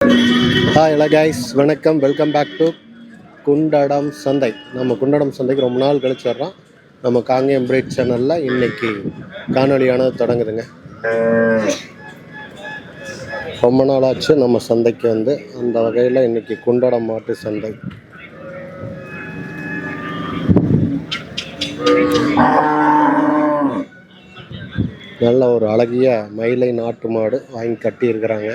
Hi hello guys, வணக்கம். Welcome back to Kundadam சந்தை. நம்ம குண்டடம் சந்தைக்கு ரொம்ப நாள் கழிச்சு வர்றோம். நம்ம காங்கேயம் பிரீட் சேனலில் இன்னைக்கு காணொலியானது தொடங்குதுங்க. ரொம்ப நாள் ஆச்சு நம்ம சந்தைக்கு வந்து. அந்த வகையில் இன்னைக்கு குண்டடம் மாட்டு சந்தை. நல்ல ஒரு அழகிய மயிலை நாட்டு மாடு வாங்கி கட்டி இருக்கிறாங்க.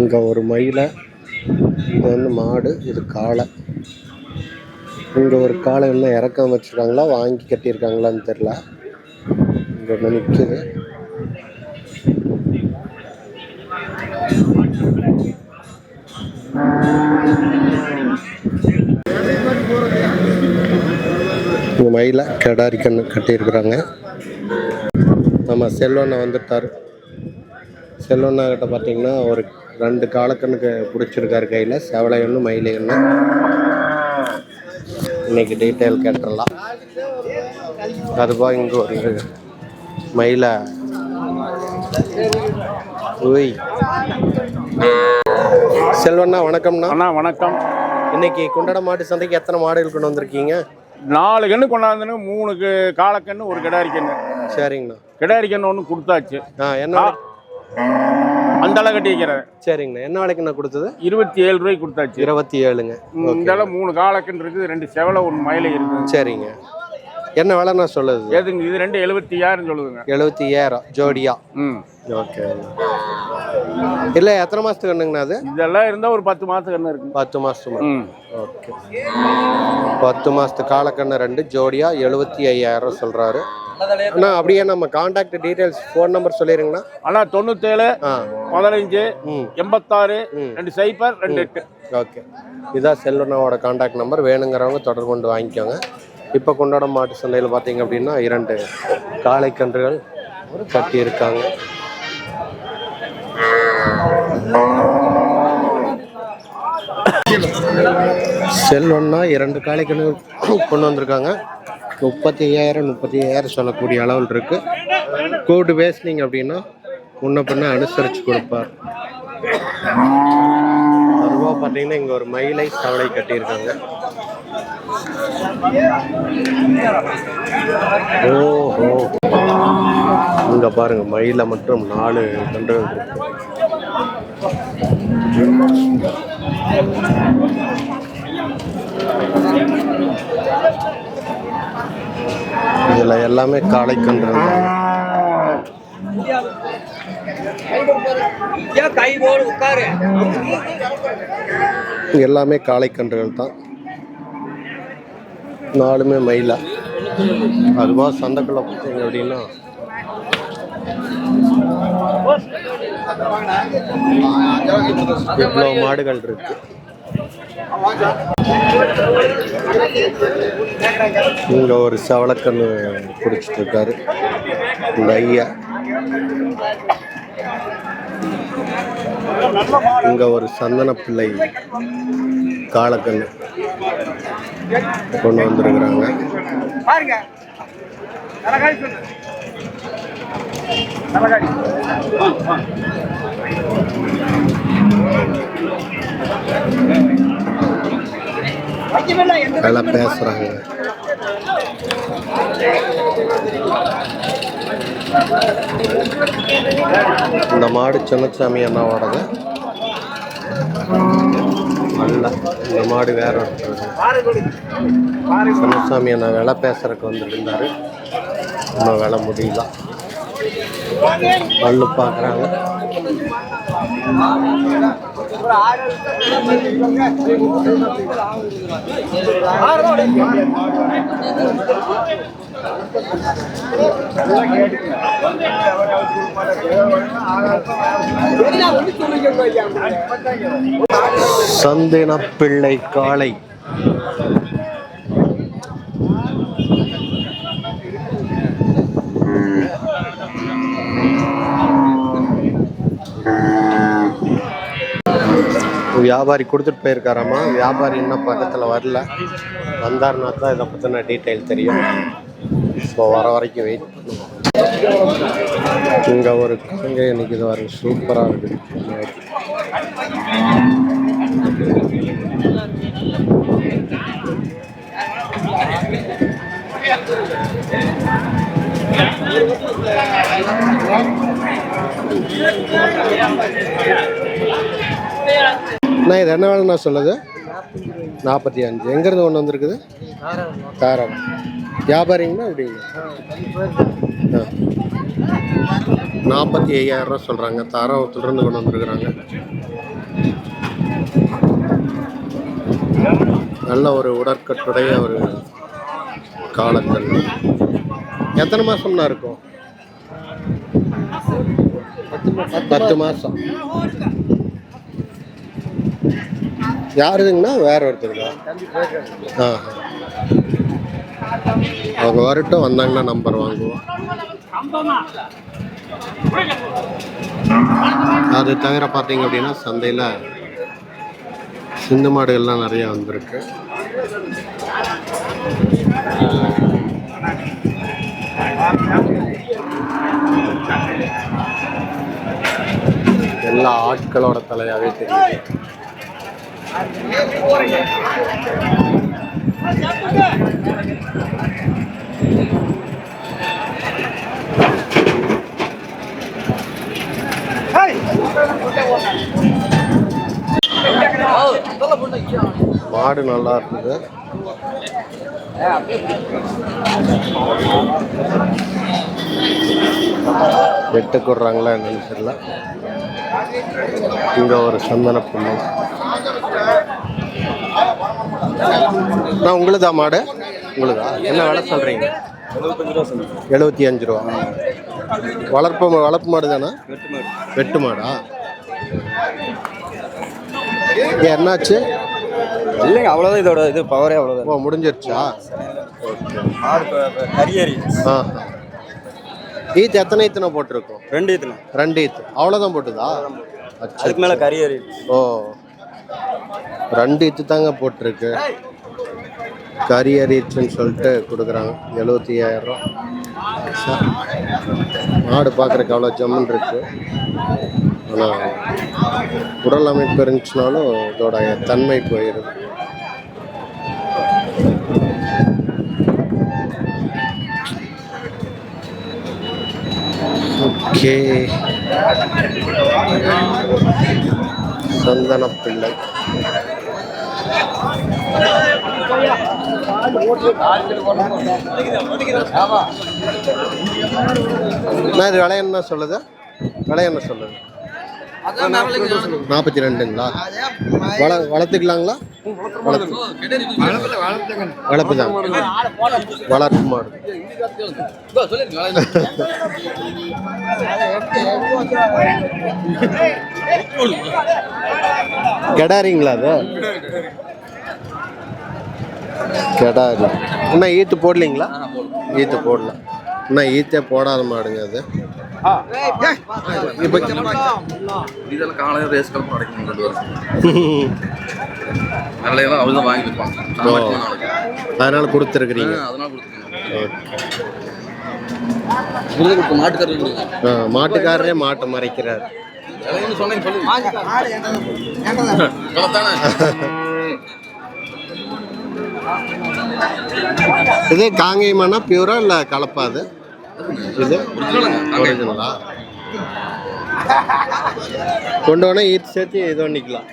இங்கே ஒரு மயிலை, இது வந்து மாடு, இது காளை. இங்கே ஒரு காளை இன்னும் இறக்காம வச்சுருக்காங்களா வாங்கி கட்டியிருக்காங்களான்னு தெரில. இங்கே ஒன்று நிற்குது. இங்கே மயிலை கிடாரி கண்ணு கட்டியிருக்கிறாங்க. நம்ம செல்வண்ணா வந்துட்டார். செல்வண்ணா கிட்ட பார்த்தீங்கன்னா ஒரு 2 காலக்கண்ணுக்கு பிடிச்சிருக்காரு கையில், செவலை ஒன்று மயிலை ஒன்று. இன்னைக்கு டீட்டெயில் கேட்டுடலாம். அதுபோக இங்கே ஒரு மயிலை. ஓய் செல்வண்ணா, வணக்கம்ண்ணா. அண்ணா வணக்கம். இன்னைக்கு குண்டடம் மாட்டு சந்தைக்கு எத்தனை மாடுகள் கொண்டு வந்திருக்கீங்க? 4 கன்று கொண்டாந்துன்னு 3 காலக்கன்று, 1 கிடாரி கன்று. சரிங்கண்ணா. கிடாரி கன்று ஒன்று கொடுத்தாச்சு. என்ன அந்த கட்டி வைக்கிறேன். சரிங்கண்ணா. என்ன விலைக்குண்ணா கொடுத்தது? 27 ரூபாய்க்கு கொடுத்தாச்சு. 27ங்க. இந்த 3 காலக்கன்று இருக்குது, 2 செவலை 1 மயிலை இருக்குது. சரிங்க. என்ன விலைண்ணா சொல்லுது? எதுங்க இது? 2 76 சொல்லுதுங்க. 70,000 ஜோடியா? ஓகே. இல்லை, எத்தனை மாதத்துக்கு கண்ணுங்கண்ணா அது? இதெல்லாம் இருந்தால் ஒரு 10 மாதத்துக்கு கண்ணு இருக்கு. 10 மாதத்துக்கு. ஓகே. 10 மாதத்து காலக்கண்ணு 2 ஜோடியா 75,000 சொல்கிறாரு அண்ணா. அப்படியே நம்ம கான்டாக்ட் டீட்டெயில்ஸ், ஃபோன் நம்பர் சொல்லிடுங்கண்ணா. அண்ணா 97 15 86 2028. ஓகே. இதான் செல்வண்ணாவோட கான்டாக்ட் நம்பர். வேணுங்கிறவங்க தொடர்பு கொண்டு வாங்கிக்கோங்க. இப்போ குண்டடம் மாட்டு சந்தையில் பார்த்தீங்க அப்படின்னா 2 காளைக்கன்றுகள் கட்டியிருக்காங்க. செல்வண்ணா 2 காளைக்கன்றுகள் கொண்டு வந்திருக்காங்க. 35,000 சொல்லக்கூடிய அளவில் இருக்கு. கோடு பேசுனீங்க அப்படின்னா முன்ன பின்ன அனுசரித்து கொடுப்பார். அதுவாக பார்த்தீங்கன்னா இங்கே ஒரு மயிலை சவலை கட்டியிருக்காங்க. ஓஹோ, இங்க பாருங்க, மயில மட்டும் 4 கன்றுகள் இருக்கு. இதுல எல்லாமே காளை கன்றுகள். எல்லாமே காளை கன்றுகள் தான். 4மே மயிலா. அதுவா சந்தைக்குள்ள பார்த்தீங்க அப்படின்னா இவ்வளோ மாடுகள் இருக்கு. இங்க ஒரு செவலக்கண்ணு பிடிச்சிட்டு இருக்காரு இந்த ஐயா. இங்க ஒரு சந்தன பிள்ளை காலக்கண்ணு கொண்டு வந்திருக்கிறாங்க. எல்லாம் பேசுறாங்க. இந்த மாடு சின்னசாமி அண்ணாவோடது அல்ல. இந்த மாடு வேற ஒருத்தர். சின்னசாமி அண்ணா வேலை பேசுறதுக்கு வந்துட்டு இருந்தாரு. இன்னும் வேலை முடியல. பல்லு பார்க்குறாங்க. சந்தன பிள்ளை காளை. வியாபாரி கொடுத்துட்டு போயிருக்காராமா. வியாபாரி இன்னும் பக்கத்தில் வரல. வந்தாருன்னா தான் இதை பற்றின டீட்டெயில் தெரியும். ஸோ வர வரைக்கும் வெயிட் பண்ணுவோம். இங்கே ஒரு காங்கை நிற்கிது பாருங்க, சூப்பராக இருக்குது. அண்ணா இது என்ன வேலைண்ணா சொல்லுது? 45. எங்கேருந்து கொண்டு வந்திருக்குது? தாராளம். வியாபாரிங்கண்ணா எப்படிங்க? 45,000 சொல்கிறாங்க. தாராளத்துலேருந்து கொண்டு வந்துருக்குறாங்க. நல்ல ஒரு உடற்கட்டுடைய ஒரு காலங்கள். எத்தனை மாதம்னா இருக்கும்? 10 மாதம். யாருதுங்கண்ணா? வேற ஒருத்தருக்கா? அவங்க வரட்டும், வந்தாங்கன்னா நம்பர் வாங்குவோம். அது தவிர பார்த்தீங்க அப்படின்னா சந்தையில் சிந்து மாடுகள்லாம் நிறையா வந்திருக்கு. எல்லா ஆட்களோட தலையாவே தெரியுது. மாடு நல்லா இருக்குது. வெட்டு கொடுறாங்களா என்னன்னு தெரியல. இங்க ஒரு சந்தன புண்ணை. நான் உங்களுதா மாடு? உங்களுதா? என்ன விலை சொல்றீங்க? 75 ரூபா. வளர்ப்பு மாடு தானே? வெட்டு மாடா? என்னாச்சு? இல்லைங்க, அவ்வளோதான். இதோட இது பவரே அவ்வளோதான். ஓ, முடிஞ்சிருச்சா? கரியரி. ஈத்து எத்தனை ஈத்துனா போட்டிருக்கோம்? 2 ஈத்துனா. 2 ஈத்து அவ்வளோதான் போட்டுதா? அதுக்கு மேலே கரியரி. ஓ, 2 ஈத்து தாங்க போட்டிருக்கு. கரியரிச்சுன்னு சொல்லிட்டு கொடுக்குறாங்க. 75,000 ரூபா. மாடு பார்க்குறக்கு அவ்வளோ ஜம்முன்னு இருக்கு. ஆனால் உடல் அமைப்பு இருந்துச்சுனாலும் இதோட தன்மை போயிடுது. ஓகே, சந்தன பிள்ளை. இது விலை என்ன சொல்லுது? விலை என்ன சொல்லுது? 42ங்களா? வளர்த்துக்கலாங்களா? வளர்ப்பு தான். வளர்ப்பு மாடு. கெடாரிங்களா அது? கெடாரி. இன்னும் ஈத்து போடலீங்களா? ஈத்து போடல. இன்னும் ஈத்தே போடாத மாடுங்க அது. இப்போ இதெல்லாம் காலையில் ரேஸ் கலப்பு நடக்கும். 2 வருஷம் நல்லையெல்லாம் அவங்க தான் வாங்கி வைப்பாங்க. அதனால கொடுத்துருக்குறீங்க. அதனால கொடுத்துருக்கேன். மாட்டுக்காரர் மாட்டுக்காரரே மாட்டை மறைக்கிறார். இது காங்கேயமானா பியூரா இல்லை கலப்பா? அது இது ஒரிஜினலா? கொண்டு போனால் ஈத்து சேர்த்து இது பண்ணிக்கலாம்.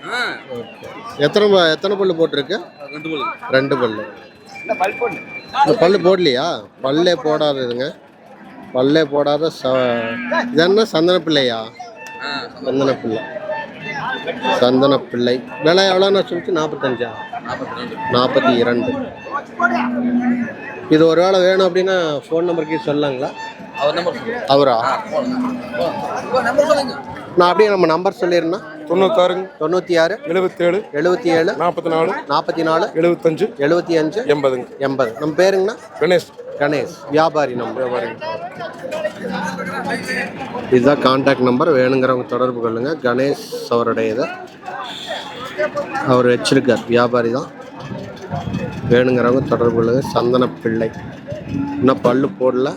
எத்தனை பல்லு போட்டிருக்கு? 2 பல்லு. பல்லு போடலையா? பல்லே போடாததுங்க. பல்லே போடாத இது என்ன சந்தன பிள்ளையா? சந்தன பிள்ளை. சந்தன பிள்ளை. விலை எவ்வளோன்னு சொல்லிச்சு? 45. 42. இது ஒரு வேளை வேணும் அப்படின்னா ஃபோன் நம்பருக்கு சொல்லலாங்களா? அவரா? நான் அப்படியே நம்ம நம்பர் சொல்லிடுறேன்னா 96 96 77 77 44 44 75 75 80. நம்ம பேருங்கண்ணா? கணேஷ். வியாபாரி நம்பர். இதுதான் கான்டாக்ட் நம்பர். வேணுங்கிறவங்க தொடர்பு கொள்ளுங்க. கணேஷ் அவருடையது. அவர் வச்சிருக்கார். வியாபாரி தான். வேணுங்கிறவங்க தொடர்பு கொள்ளுங்க. சந்தன பிள்ளை. இன்னும் பல்லு போடல.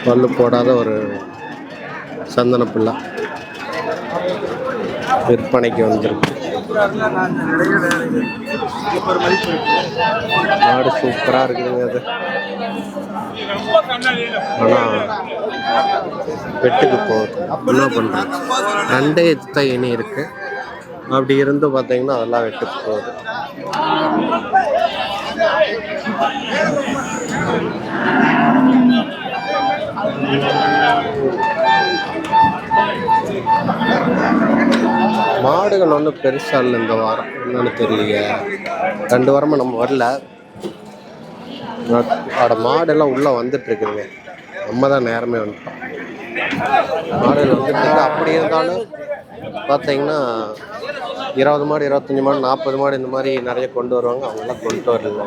பல்லு போடாத ஒரு சந்தன பிள்ளை விற்பனைக்கு வந்திருக்கு. மாடு சூப்பராக இருக்குதுங்க. அது ஆனால் வெட்டுக்கு போகுது. என்ன பண்ணுறது, ரெண்டே தான் இனி இருக்கு. அப்படி இருந்து பார்த்தீங்கன்னா அதெல்லாம் வெட்டுக்கு போகுது. மாடுகள் ஒன்றும் பெருசாக இல்லை இந்த வாரம். என்னன்னு தெரியலையே, 2 வாரமாக நம்ம வரல. மாடெல்லாம் உள்ளே வந்துட்டு இருக்குதுங்க. நம்ம தான் நேரமே வந்துட்டோம். மாடுகள் வந்துட்டு இருக்கு. அப்படி இருந்தாலும் பார்த்தீங்கன்னா 20 மாடு, 25 மாடு, 40 மாடு இந்த மாதிரி நிறைய கொண்டு வருவாங்க. அவங்களாம் கொண்டு வரல.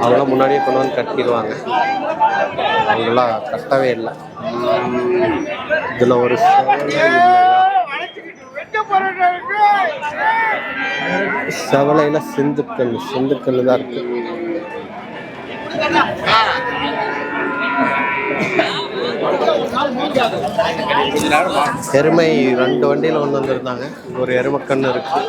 அவங்களாம் முன்னாடியே கொண்டு வந்து கட்டிடுவாங்க. அவங்களாம் கட்டவே இல்லை. இதில் ஒரு செவலையில சிந்துக்கல் தான் இருக்கு. எருமை 2 வண்டியில் கொண்டு வந்திருந்தாங்க. ஒரு எருமக்கன்று இருக்கு.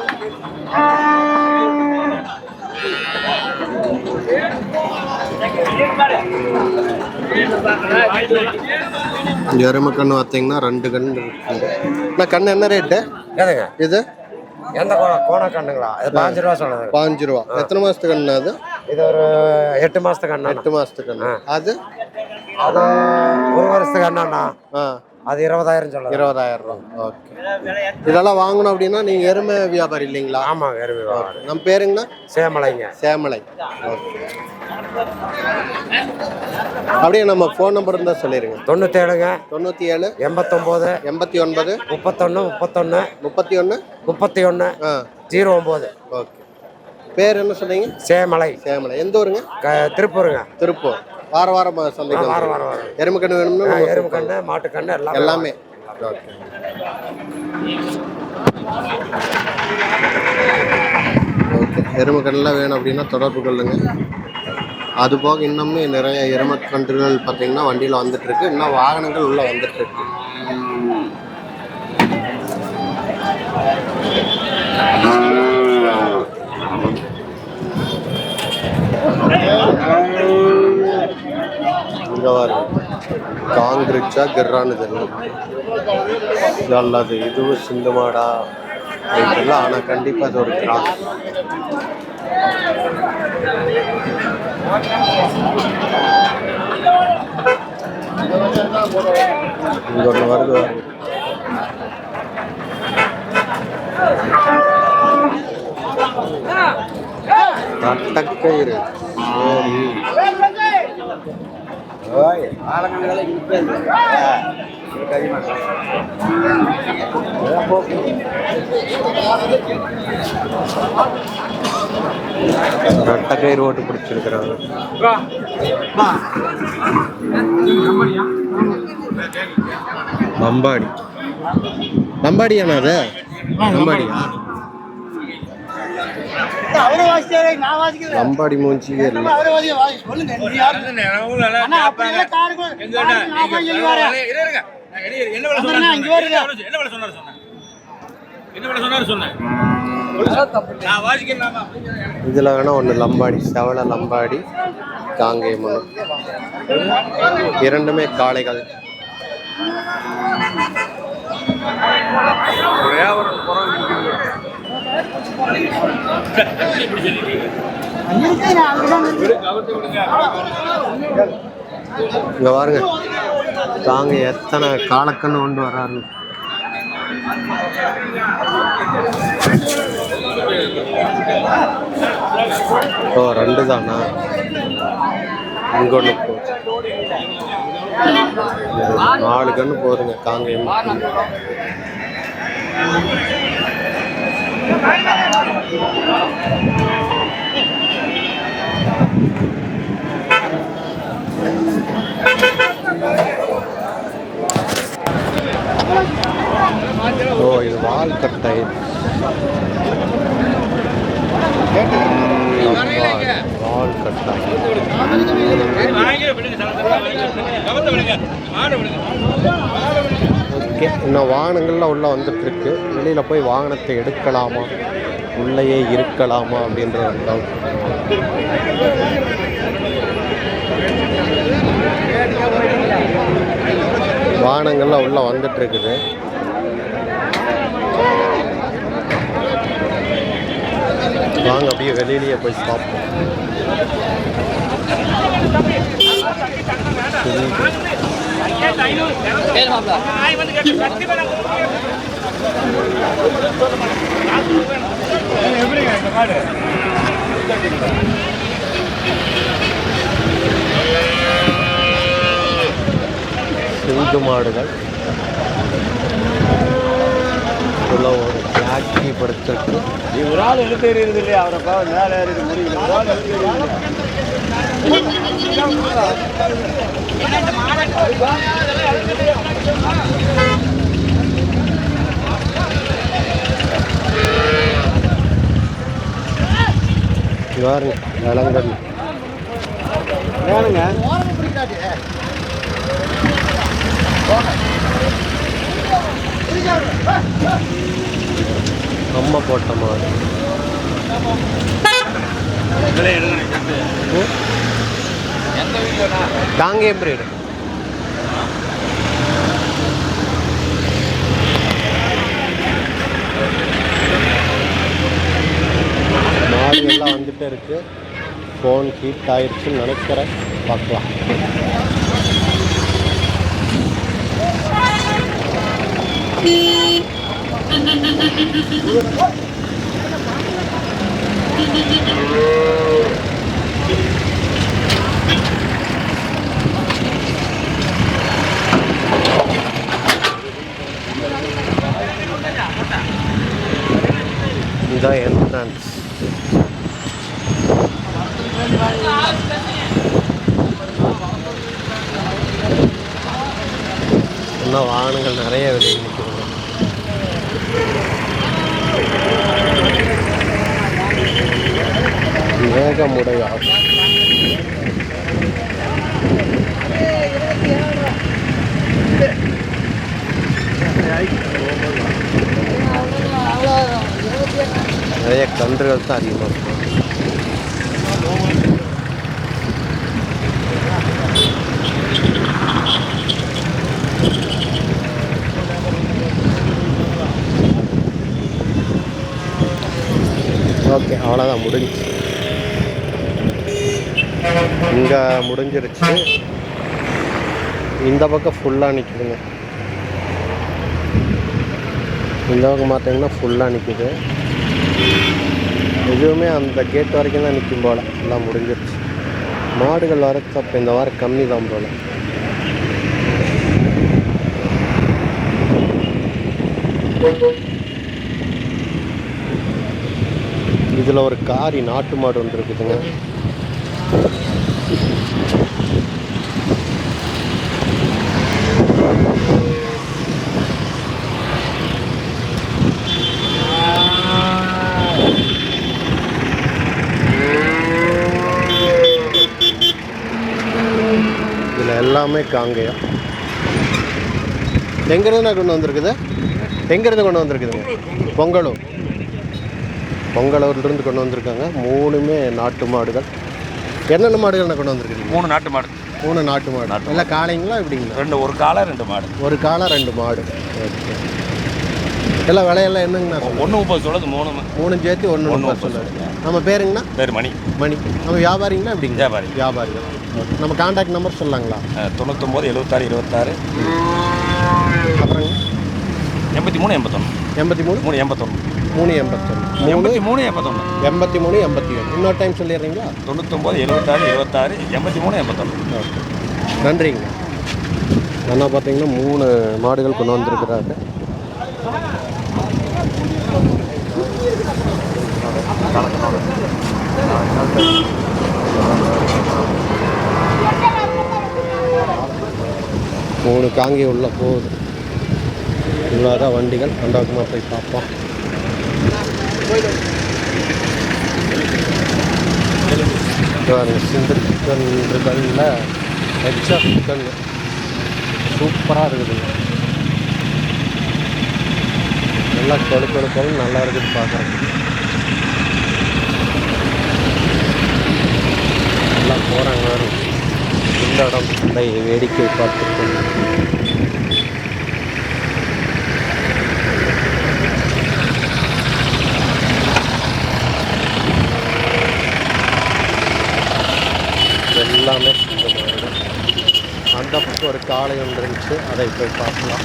எருமக்கன்று பார்த்தீங்கன்னா 2 கன்று இருக்கு. ஆனால் கன்று என்ன ரேட்டு இது? எந்த கோண கண்ணுங்களா? அது 5 ரூபா சொல்லுது. 5 ரூபா. எத்தனை மாசத்துக்கு கண்ணு அது? இது ஒரு 8 மாசத்துக்கு கண்ணு. 8 மாசத்துக்கு கண்ணு. அது 1 வருஷத்துக்கு கண்ணா. அது 20,000 சொல்லுது. 20,000 ரூபா. ஓகே. இதெல்லாம் வாங்கணும் அப்படின்னா நீங்க எருமை வியாபாரி இல்லைங்களா? ஆமா, எருமை வியாபாரி. நம்ம பேருங்கண்ணா? சேமலைங்க. சேமலை. ஓகே. அப்படியே நம்ம ஃபோன் நம்பர் இருந்தால் சொல்லிடுங்க. 97 97 89 89 31 31 31 09. ஓகே. பேர் என்ன சொன்னீங்க? சேமலை. சேமலை. எந்த ஊருங்க? திருப்பூருங்க. திருப்பூர். வாரம் சந்தைக்கு வாரம் எருமைக்கண்ணு வேணும்னா எருமைக்கண்ணு, மாட்டுக்கண்ணு எல்லாமே. ஓகே. ஓகே. எருமைக்கண்ணுலாம் வேணும் அப்படின்னா தொடர்பு கொள்ளுங்க. அதுபோக இன்னுமே நிறைய எருமைக்கன்றுகள் பார்த்தீங்கன்னா வண்டியில் வந்துட்டு இருக்கு. இன்னும் வாகனங்கள் உள்ள வந்துட்டு இருக்கு. இங்கே வரும் காங்கிரீச்சா கிர்ரான்னு தெரியும். அல்லது இதுவும் சிந்து மாடா இதெல்லாம். ஆனால் கண்டிப்பாக அது ஒரு கிராஸ். இங்கே ஒன்று வருது. தட்டக்கயிறு. ரட்டக்கயிறு ஓட்டு பிடிச்சிருக்கிறாங்க. லம்பாடி. லம்பாடியாண்ணா அது? லம்பாடியா? லம்பாடி மூஞ்சியே இல்லை. இதுல வேணா ஒண்ணு லம்பாடி, செவல லம்பாடி, காங்கேயமனு, இரண்டுமே காளைகள். இங்க பாருங்க, தாங்க எத்தனை காலக்கண்ணு கொண்டு வர்றாரு. ஓ, 2 தானா? இங்க ஒண்ணு போகுது, 4 கண்ணு போதுங்க காங்கேயம். ஓ, இது வால் கட்டை. வால் கட்டாய். ஓகே, இன்னும் வாகனங்கள்லாம் உள்ளே வந்துட்டுருக்கு. வெளியில் போய் வாகனத்தை எடுக்கலாமா உள்ளேயே இருக்கலாமா அப்படின்ற ஒரு டவுட். வாகனங்கள்லாம் உள்ளே வந்துட்டுருக்குது. வாங்க அப்படியே வெளியிலேயே போய் பார்ப்போம். சிந்து மாடுகள் உள்ள ஒரு பிளாக்கி படுத்திருக்கு. ஒரு ஆள் எழுத்து எறியுது இல்லையா, அவரை மேலே ஏறி முடியல. ஒரு ஆள் எழுத்து பாருங்க இளங்கல் வேணுங்க. அம்மா போட்ட மாடு. காங்கேயம் பிரீடு. மாடுகள்லாம் வந்துட்டு இருக்கு. ஃபோன் ஹீட் ஆயிடுச்சுன்னு நினைக்கிறேன். பார்க்கலாம். இதுதான் என்ட்ரன்ஸ். இன்னும் வாகனங்கள் நிறைய வெளியே நிற்கிறாங்க. மேகமுடையார். நிறைய கன்றுகள் தான் அதிகமாக இருக்கும். ஓகே, அவ்வளோதான் முடிஞ்சு. இங்கே முடிஞ்சிருச்சு. இந்த பக்கம் ஃபுல்லாக நிற்குதுங்க. இந்த பக்கம் பார்த்தீங்கன்னா ஃபுல்லாக நிற்குது. எதுவுமே அந்த கேட் வரைக்கும் தான் நிற்கும் போல். எல்லாம் முடிஞ்சிருச்சு. மாடுகள் வரது அப்போ இந்த வாரம் கம்மி தான் போல். இதில் ஒரு காரி நாட்டு மாடு ஒன்று இருக்குதுங்க. இதில் எல்லாமே காங்கேயம். எங்கேருந்து கொண்டு வந்திருக்குது? எங்கேருந்து கொண்டு வந்திருக்குதுங்க? பொங்கலூர்லேருந்து கொண்டு வந்திருக்காங்க. 3மே நாட்டு மாடுகள். என்னென்ன மாடுகள் கொண்டு வந்திருக்கீங்க? 3 நாட்டு மாடு. 3 நாட்டு மாடு. இல்லை காளைங்களா எப்படிங்களா? ஒரு காலை 2 மாடு. ஒரு காலை 2 மாடு. ஓகே. எல்லாம் விலையெல்லாம் என்னங்கண்ணா? 1.30 சொல்லுது. 3 சேர்த்து 1.30 சொல்லுது. நம்ம பேருங்கண்ணா? பேர் மணி. நம்ம வியாபாரிங்களா எப்படிங்க? வியாபாரிகள். நம்ம கான்டாக்ட் நம்பர் சொல்லலாங்களா? 99 76 26. அப்புறங்க 83 81. 83 381. 381. 83 81. இன்னொரு டைம் சொல்லிடுறீங்களா? 99 76 26 83 81. ஓகே, நன்றிங்க. அண்ணா பார்த்தீங்கன்னா 3 மாடுகள் கொண்டு வந்திருக்கிறாங்க. மூணு காங்கி உள்ள போகுது. இவ்வளோதான் வண்டிகள். அண்டாக்குமா போய் பார்ப்போம். சிந்துக்கன்றுகளில் ஹெச்எஃப் கன்று சூப்பராக இருக்குதுங்க. நல்லா கொழுக்கொழுக்கணும், நல்லா இருக்குது பார்க்குறதுக்கு. நல்லா போகிறாங்க வரும் இந்த இடம் சந்தை வேடிக்கை பார்த்துருக்கோம். எல்லாமே இந்த மாதிரி தான். அந்த பக்கம் ஒரு காளை ஒன்று இருந்துச்சு, அதை போய் பார்க்கலாம்.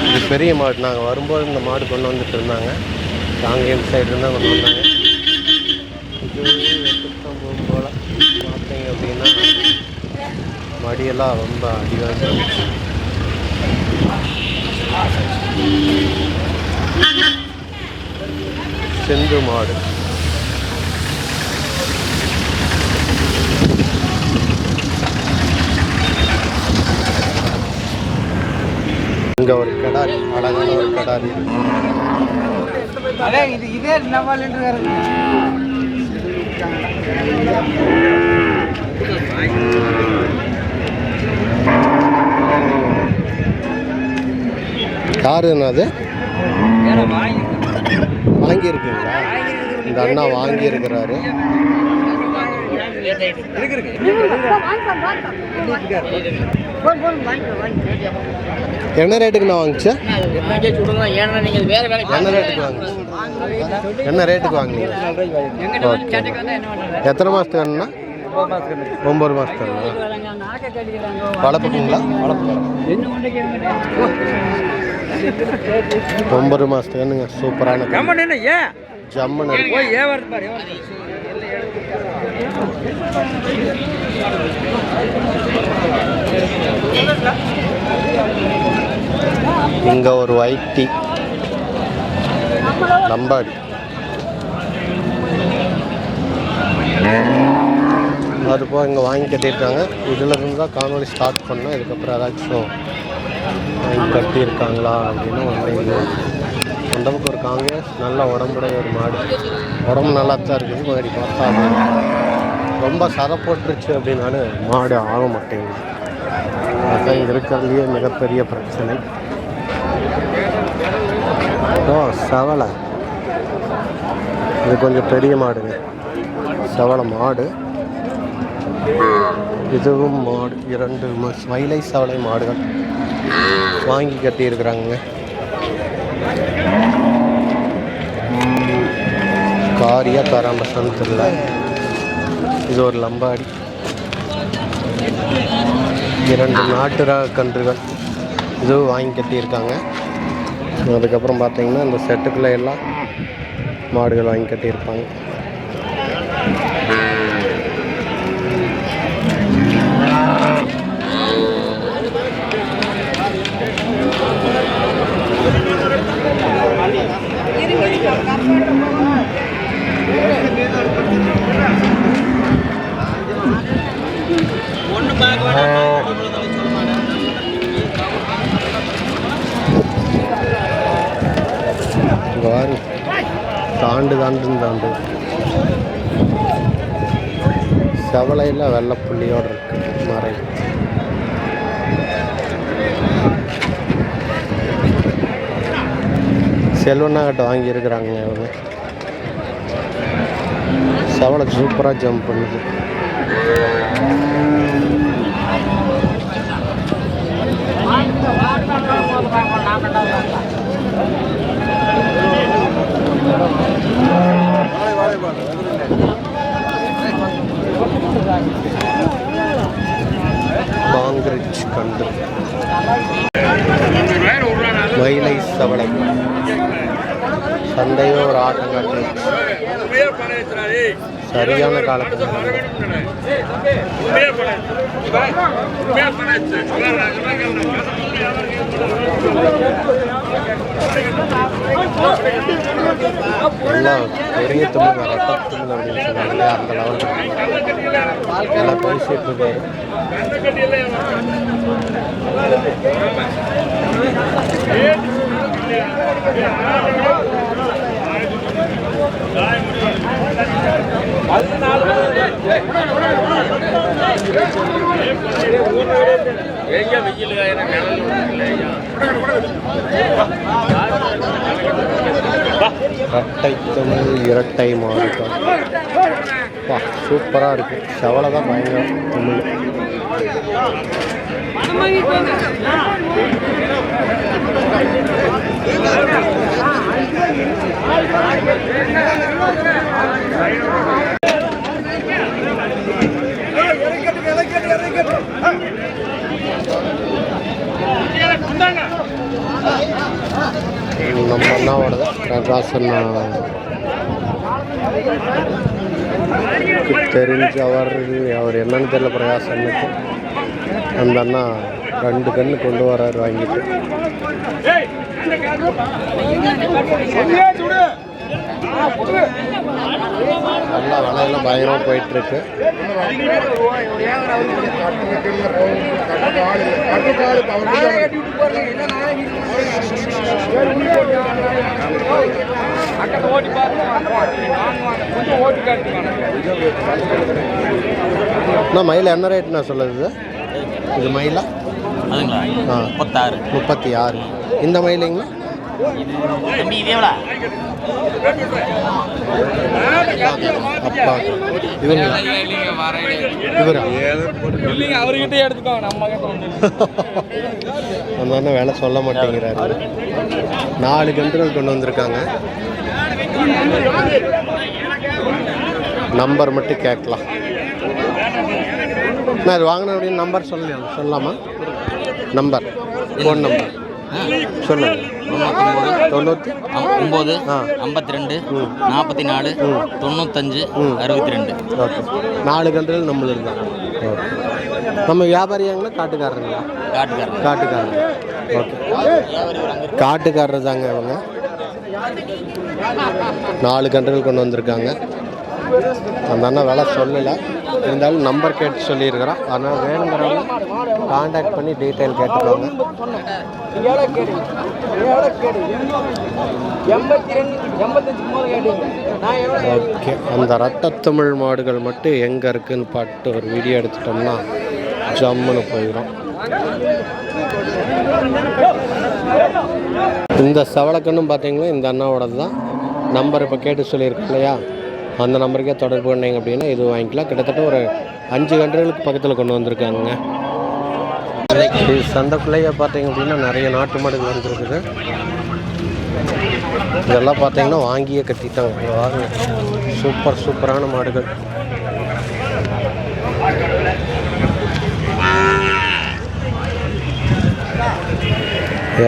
இது பெரிய மாடு. நாங்கள் வரும்போது இந்த மாடு கொண்டு வந்துட்டு இருந்தாங்க. காங்கேயம் சைடு இருந்தால் கொண்டு வந்தாங்க. இது வெட்டுத்தான் போகும் போல் பார்த்தீங்க அப்படின்னா மடியெல்லாம் ரொம்ப அதிகமாக இருந்துச்சு. செந்து மாடு. இங்கே ஒரு கடாரி, அழகான ஒரு கடாரி இருக்கு. யாருன்னா அது வாங்கியிருக்கீங்களா? இந்த அண்ணா வாங்கி இருக்கிறாரு. என்ன ரேட்டுக்கு நான் வாங்கிச்சேன்? என்ன ரேட்டுக்கு வாங்கிச்சு? என்ன ரேட்டுக்கு வாங்கினீங்க? எத்தனை மாதத்துக்கு அண்ணா? 9 மாதத்துக்கு. வளர்ப்புக்குங்களா? 9 மாதத்துக்குங்க. சூப்பரான ஜம்முன்னு. இங்க ஒரு வைட்டி நம்பாடி. அது போக இங்கே வாங்கி கட்டியிருக்காங்க. இதில் இருந்து தான் காணொலி ஸ்டார்ட் பண்ணோம். இதுக்கப்புறம் ஏதாச்சும் வாங்கி கட்டியிருக்காங்களா அப்படின்னு வந்து அந்த பக்கம் இருக்காங்க. நல்ல உடம்புடைய ஒரு மாடு. உடம்பு நல்லா தான் இருக்குது. முன்னாடி பார்த்தா ரொம்ப சதை போட்டுருச்சு அப்படின்னாலும் மாடு ஆக மாட்டேங்குது. அதுதான் இருக்கிறதுலையே மிகப்பெரிய பிரச்சனை. ஓ, செவலை. இது கொஞ்சம் பெரிய மாடுங்க. செவலை மாடு. இதுவும் மாடு. 2 மயிலை செவலை மாடுகள் வாங்கி கட்டியிருக்கிறாங்க. காரியா காராம்பசான்னு தெரியல. இது ஒரு லம்பாடி. 2 நாட்டு ரக கன்றுகள் இதுவும் வாங்கி கட்டியிருக்காங்க. அதுக்கப்புறம் பார்த்தீங்கன்னா இந்த செட்டுக்குள்ளே எல்லாம் மாடுகள் வாங்கி கட்டியிருப்பாங்க. தாண்டு செவலையில் வெள்ளைப்புள்ளியோடு இருக்கு மறை. செல்வண்ணாகிட்ட வாங்கியிருக்கிறாங்க அவங்க. செவலை சூப்பராக ஜம்ப் பண்ணுது. காங்கிரீட் கண்டு மயிலை சவளை சந்தையோ ஒரு ஆட்டம் காட்டு. சரியான காலக்கண்ணு. எல்லாம் பெரிய தும்பு ரத்தத்துக்கு அப்படின்னு சொன்னாங்க. அந்த லெவலுக்கு எல்லாம் பேசிட்டு இருக்காரு. இரட்டை தமிழ் இரட்டை மாறுதான் சூப்பராக இருக்கு. செவலை தான் பயங்கரம் தமிழ். நம்ம அண்ணாவோடது பிரகாசன் தெரிஞ்சு அவர் என்னன்னு தெரியல. பிரகாசனுக்கு அந்த அண்ணா 2 கன்று கொண்டு வர்றாரு வாங்கிட்டு. நல்லா விலையெல்லாம் பயங்கரமாக போயிட்டுருக்கு. மயில் என்ன ரேட்னா சொல்லுது இது? மயிலா அதுங்களா? 36. இந்த மயிலுங்களா? அப்பா இவங்களா? இவரா? அவர்கிட்ட எடுத்துக்கோ. நம்ம அந்த வேலை சொல்ல மாட்டேங்கிறாரு. 4 கன்றுகள் கொண்டு வந்திருக்காங்க. நம்பர் மட்டும் கேட்கலாம். நான் இது வாங்கின அப்படின்னு நம்பர் சொல்லலாமா? நம்பர், ஃபோன் நம்பர் சொல்லுங்கள். 99 52 44 95 62. ஓகே. 4 கன்றுகள் நம்மளுக்கு தான். ஓகே. நம்ம வியாபாரியாங்களா காட்டுக்காரருங்களா? காட்டுக்காரங்க. ஓகே. காட்டுக்காரர் தாங்க இவங்க. 4 கன்றுகள் கொண்டு வந்திருக்காங்க. அந்த அண்ணா விலை சொல்லலை, இருந்தாலும் நம்பர் கேட்டு சொல்லியிருக்கிறோம். அதனால் வேணுங்கிறவங்க காண்டாக்ட் பண்ணி டீட்டெயில் கேட்டுக்கோங்க. ஓகே. அந்த ரட்டத்தமிழ் மாடுகள் மட்டும் எங்கே இருக்குதுன்னு பார்த்து ஒரு வீடியோ எடுத்துட்டோம்னா ஜம்முன்னு போயிடும். இந்த செவலக்கண்ணும் பார்த்தீங்கன்னா இந்த அண்ணாவோடது தான். நம்பர் இப்போ கேட்டு சொல்லியிருக்கோம் இல்லையா, அந்த நம்பருக்கே தொடர்பு பண்ணிங்க அப்படின்னா இது வாங்கிக்கலாம். கிட்டத்தட்ட ஒரு 5 கன்றுகளுக்கு பக்கத்தில் கொண்டு வந்திருக்காங்க. சந்தைக்குள்ளேயே பார்த்தீங்க அப்படின்னா நிறைய நாட்டு மாடுகள் வந்துருக்குது. இதெல்லாம் பார்த்தீங்கன்னா வாங்கியே கட்டிட்டாங்க. சூப்பரான மாடுகள்.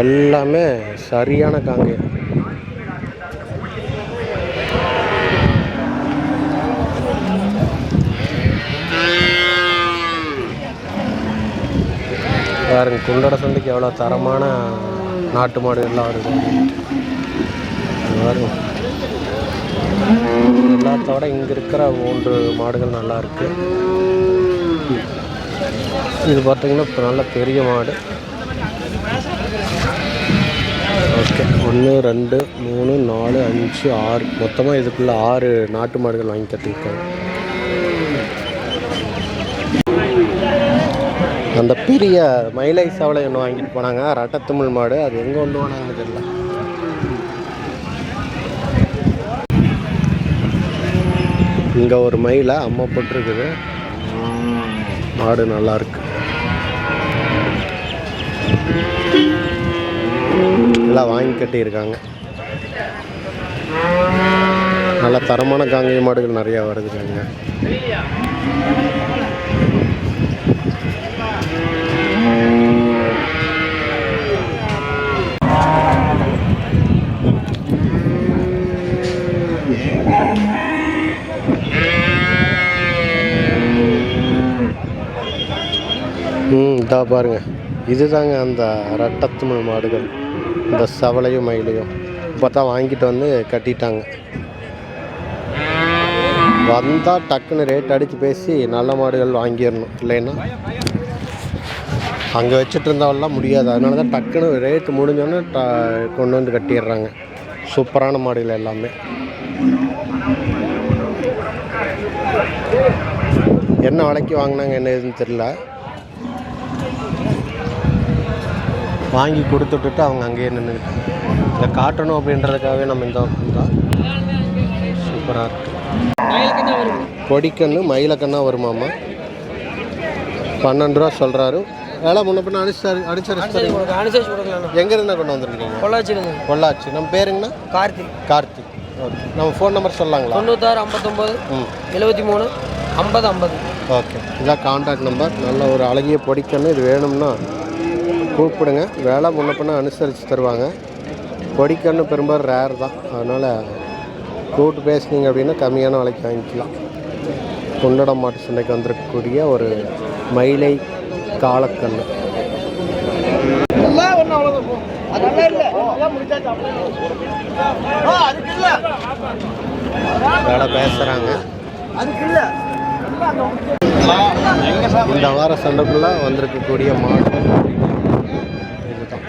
எல்லாமே சரியான காங்கேயம். பாருங்க, குண்டட சந்தைக்கு எவ்வளோ தரமான நாட்டு மாடுகள்லாம் வருது. பாருங்க, எல்லாத்தோட இங்கே இருக்கிற 3 மாடுகள் நல்லா இருக்கு. இது பார்த்தீங்கன்னா இப்போ நல்ல பெரிய மாடு. ஓகே. 1 2 3 4 5 6 மொத்தமாக இதுக்குள்ளே 6 நாட்டு மாடுகள் வாங்கி கட்டியிருக்காங்க. அந்த பெரிய மயிலை சவலை ஒன்று வாங்கிட்டு போனாங்க, ரட்டத்தமிழ் மாடு. அது எங்கே கொண்டு போனாங்கன்னு தெரியல. இங்கே ஒரு மயிலை அம்மா போட்டிருக்குது. மாடு நல்லாயிருக்கு. எல்லாம் வாங்கி கட்டியிருக்காங்க. நல்ல தரமான காங்கேய மாடுகள் நிறையா வருதுங்க. இதா பாருங்க, இதுதாங்க அந்த ரெட்டத்தமிழ் மாடுகள். இந்த சவளையும் மயிலையும் இப்போ தான் வாங்கிட்டு வந்து கட்டிட்டாங்க. வந்தால் டக்குன்னு ரேட் அடித்து பேசி நல்ல மாடுகள் வாங்கிடணும், இல்லைன்னா அங்கே வச்சுட்டு இருந்தாவெல்லாம் முடியாது. அதனால தான் டக்குன்னு ரேட்டு முடிஞ்சோன்னே கொண்டு வந்து கட்டிடுறாங்க. சூப்பரான மாடுகள் எல்லாமே. என்ன விலைக்கு வாங்கினாங்க என்ன ஏதுன்னு தெரில. வாங்கி கொடுத்துட்டு அவங்க அங்கேயே நின்றுக்கிட்டாங்க. இதை காட்டணும் அப்படின்றதுக்காகவே நம்ம இந்த தான். சூப்பராக இருக்குது. கொடிக்கண்ணு மயிலக்கண்ணா வருமாம்மா. 12 ரூபா சொல்கிறாரு. வேலை முன்ன பின்ன அடிச்சரிச்சு எங்கேருந்தா கொண்டு வந்துருக்கீங்க? பொள்ளாச்சி. நம்ம பேருங்கண்ணா? கார்த்திக். ஓகே. நம்ம ஃபோன் நம்பர் சொல்லலாங்களா? 96 59 73 50 50. ஓகே, இதான் கான்டாக்ட் நம்பர். நல்ல ஒரு அழகிய பொடிக்கண்ணு. இது வேணும்னா கூப்பிடுங்க. வேலை முன்ன பின்ன அனுசரித்து தருவாங்க. பொடிக்கண்ணு பெரும்பாலும் ரேர் தான். அதனால் கூப்பிட்டு பேசுனீங்க அப்படின்னா கம்மியான விலைக்கு வாங்கிக்கலாம். குண்டடம் மாட்டு சந்தைக்கு வந்திருக்கக்கூடிய ஒரு மயிலை காலக்கண்ணு. வேலை பேசுகிறாங்க. இந்த வார சண்டைக்குள்ள வந்திருக்கக்கூடிய மாடு இதுதான்.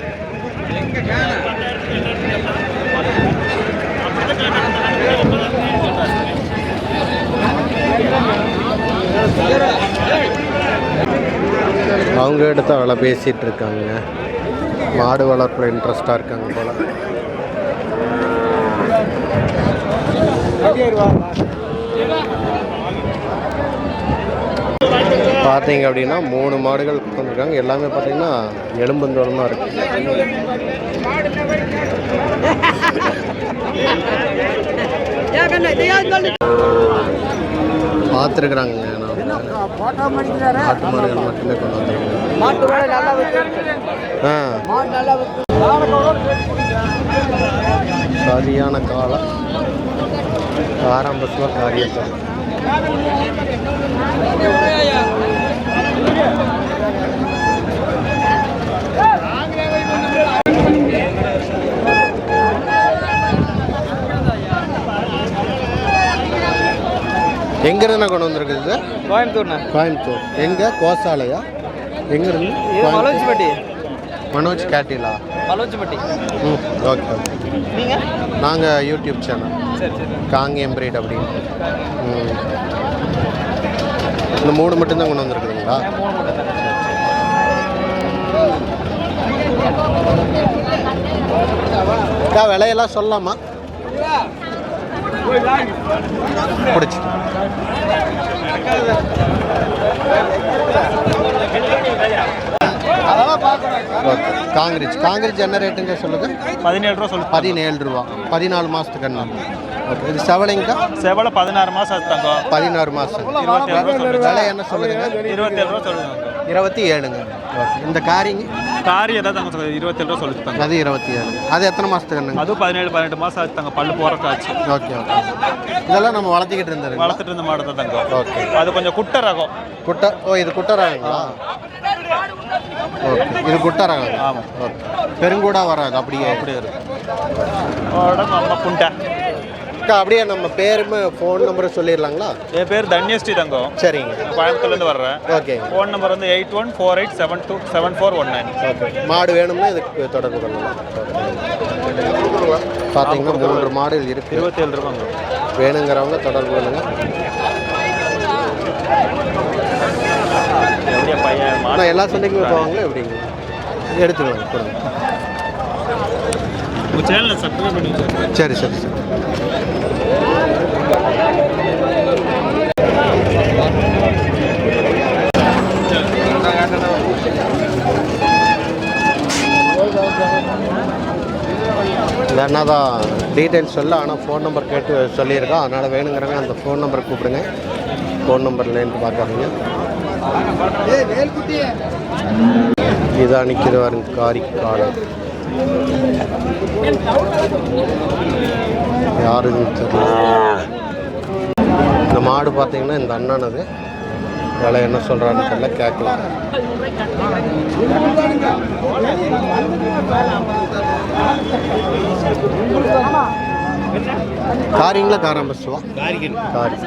அவங்க எடுத்த வேலை பேசிகிட்டு இருக்காங்க. மாடு வளர்ப்பில் இன்ட்ரெஸ்டாக இருக்காங்க போல. பார்த்தீங்க அப்படின்னா 3 மாடுகள் வந்துருக்காங்க. எல்லாமே பார்த்தீங்கன்னா எலும்பந்தோளமாக இருக்கு. பார்த்துருக்குறாங்க. நாட்டு மாடுகள் மட்டுமே கொண்டு வந்துருக்காங்க. சரியான காலம். ஆரம்பத்தில் காரியத்தை எங்கேருந்து கொண்டு வந்திருக்குது? கோயம்புத்தூர். எங்கே? கோசாலையா? எங்கேருந்து? மனோஜ் கேட்டிலா? ஓகே. நாங்கள் யூடியூப் சேனல் காங்கேயம் பிரீட் அப்படின்னு. இந்த 3 மட்டும்தான் கொண்டு வந்திருக்குதுங்களா? விலையெல்லாம் சொல்லலாமா? பிடிச்சி காங்கிரீச் என்ன ரேட்டுங்க சொல்லுங்க? 17 ரூபா சொல்லு. 17 ரூபா. 14 மாதத்துக்கு கண்ணு. ஓகே. இது செவலைங்க? செவலை 16 மாதம் தங்க. 16 மாதம். விலை என்ன சொல்லுங்க? 27 ரூபா சொல்லுங்க. 27ங்க. ஓகே. இந்த காரிங்க? காரி ஏதாவது தங்க 27 ரூபா சொல்லிட்டாங்க. அது 27. அது எத்தனை மாதத்துக்கு கண்ணுங்க? அது 17-18 மாதம் ஆச்சு தங்க. பல்லு போகிறக்கு ஆச்சு. ஓகே. இதெல்லாம் நம்ம வளர்த்திக்கிட்டு இருந்த மாடு தான் தங்க. ஓகே. அது கொஞ்சம் குட்டை ரகம். இது குட்டை ரகங்களா? ஓகே. இது குட்டை ரகம். ஆமாம். ஓகே. பெருங்கூடா வராது. அப்படியே இருக்கும். நம்ம புண்டை. அப்படியே நம்ம பேருமே ஃபோன் நம்பரும் சொல்லிடலாங்களா? என் பேர் தன்யஸ்ரீ தங்கம். சரிங்க. கோயம்புத்தூர்லேருந்து வர்றேன். ஓகே. ஃபோன் நம்பர் வந்து 8148727419. ஓகே. மாடு வேணும்னா இதுக்கு தொடர்பு கொள்ளலாம். பார்த்தீங்கன்னா 3 மாடுகள் இருக்குது. 27 ரூபாங்க. வேணுங்கிறவங்க தொடர்பு கொள்ளுங்க. எப்படியா பையன் ஆனால் எல்லா சண்டைக்குமே போவாங்களே எப்படிங்க? எடுத்துக்கலாம். கொடுங்க. சேனலில் சப்ஸ்கிரைப் பண்ணி. சரி. வேணா தான் டீட்டெயில்ஸ் சொல்ல. ஆனால் ஃபோன் நம்பர் கேட்டு சொல்லியிருக்கோம். அதனால் வேணுங்கிறவங்க அந்த ஃபோன் நம்பர் கூப்பிடுங்க. ஃபோன் நம்பர்லேருந்து பார்க்காதீங்க. இதான் நிற்கிது வரும் காரிக்காலம். யாருன்னு தெரியல. இந்த மாடு பார்த்தீங்கன்னா இந்த அண்ணனது. விலை என்ன சொல்கிறான்னு தெரியல, கேட்கலாம். காரிங்களா காரம் பஸ்ஸுவா? காரி.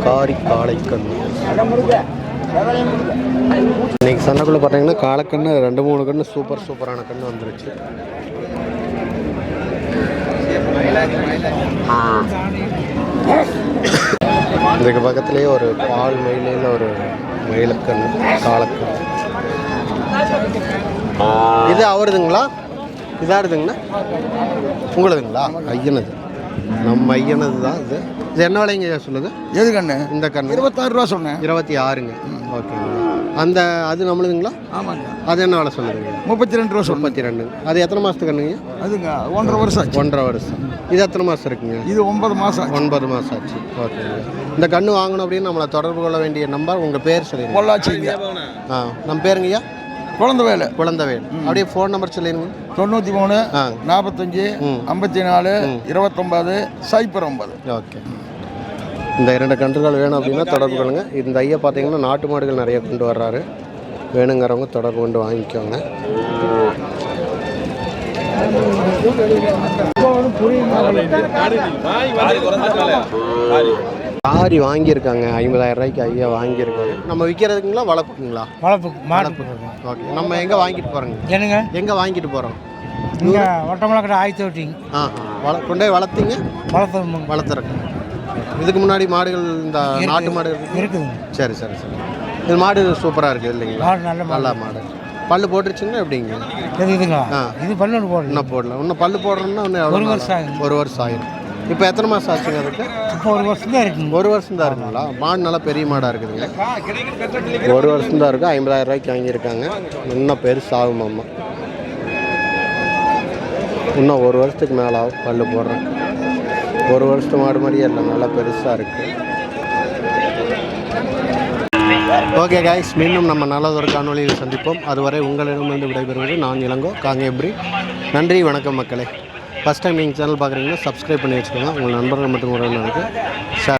காரி காளைக்கண்ணு. இன்னைக்கு சந்தைக்குள்ளே பார்த்தீங்கன்னா காளைக்கண்ணு 2-3 கண்ணு சூப்பரான கண்ணு வந்துருச்சு. இதுக்கு பக்கத்துலேயே ஒரு பால் மயிலையில் ஒரு மயிலக்கண்ணு காளைக்கண்ணு. இது அவருதுங்களா? இதாடுதுங்கண்ணா உங்களுதுங்களா? ஐயனது, நம்ம ஐயனது தான் இது. இது என்ன விலைங்க சொல்லுது? எது கண்ணு? இந்த கண்ணு 26 ரூபா சொன்னேன். 26ங்க. ஓகேங்க. அந்த அது நம்மளுதுங்களா? ஆமாங்க. அது என்ன விலை சொல்லுதுங்க? 32 ரூபா சொன்னேன். 32. அது எத்தனை மாதத்துக்கு கண்ணுங்க? அதுங்க 1.5 வருஷம் ஆச்சு. 1.5 வருஷம். இது எத்தனை மாதம் இருக்குங்க? இது 9 மாதம். 9 மாதம் ஆச்சு. ஓகேங்க. இந்த கண்ணு வாங்கணும் அப்படின்னு நம்மளை தொடர்பு கொள்ள வேண்டிய நம்பர், உங்கள் பேர் சொல்லிடுங்க. பொள்ளாச்சிங்க. நம்ம பேருங்கய்யா? குழந்தைவேலு. குழந்தைவேலு. அப்படியே ஃபோன் நம்பர் சொல்லிடுங்க. 93 45 54 29 09. ஓகே. இந்த 2 கன்றுகள் வேணும் அப்படின்னா தொடர்பு கொள்ளுங்க. இந்த ஐயா பார்த்தீங்கன்னா நாட்டு மாடுகள் நிறைய கொண்டு வர்றாரு. வேணுங்கிறவங்க தொடர்பு கொண்டு வாங்கிக்கோங்க. காரி வாங்கியிருக்காங்க 50,000 ரூபாய்க்கு ஐயா வாங்கியிருக்காங்க. நம்ம விற்கிறதுக்குங்களா வளர்ப்புக்குங்களா? வளர்ப்பு. ஓகே. நம்ம எங்கே வாங்கிட்டு போகிறோங்க? என்னங்க? எங்கே வாங்கிட்டு போகிறோம்? இங்கே ஒட்டமலக்கடை ஆயிரத்தி ஓட்டிங்க. கொண்டு போய் வளர்த்தீங்க? வளர்த்துறேன். இதுக்கு முன்னாடி மாடுகள் இந்த நாட்டு மாடுகள் இருக்குதுங்க. சரி. இது மாடு சூப்பராக இருக்குது இல்லைங்களா? நல்ல மாடு. பல்லு போட்டுருச்சுன்னா எப்படிங்க? இதுங்களா? இது பல்லு போடல. இன்னும் போடல. இன்னும் பல்லு போடுறோம்னா இன்னும் எவ்வளோ? 1 வருஷம் ஆகும். 1 வருஷம் ஆயிடும். இப்போ எத்தனை மாதம் ஆச்சுங்க அதுக்கு? இப்போ 1 வருஷம் தான் இருக்குங்க. 1 வருஷம் தான் இருக்குங்களா? மாடு நல்லா பெரிய மாடாக இருக்குதுங்க. 1 வருஷம் தான் இருக்குது. 50,000 ரூபாய்க்கு வாங்கியிருக்காங்க. இன்னும் பெருசாகும் அம்மா. இன்னும் 1 வருஷத்துக்கு மேலே ஆகும் பல்லு போடுறேன். 1 வருஷத்து மாடு மாதிரியே இல்லை, நல்லா பெருசாக இருக்குது. ஓகே காய்ஸ், மீண்டும் நம்ம நல்லதொரு காணொலியில் சந்திப்போம். அதுவரை உங்களிடமிருந்து விடைபெறுவது நான் இளங்கோ காங்கேப்ரி. நன்றி, வணக்கம் மக்களே. ஃபஸ்ட் டைம் நீங்கள் சேனல் பார்க்குறீங்கன்னா சப்ஸ்கிரைப் பண்ணி வச்சுக்கோங்க. உங்கள் நண்பர்கள் மற்றும் உறவினருக்கு ஷேர்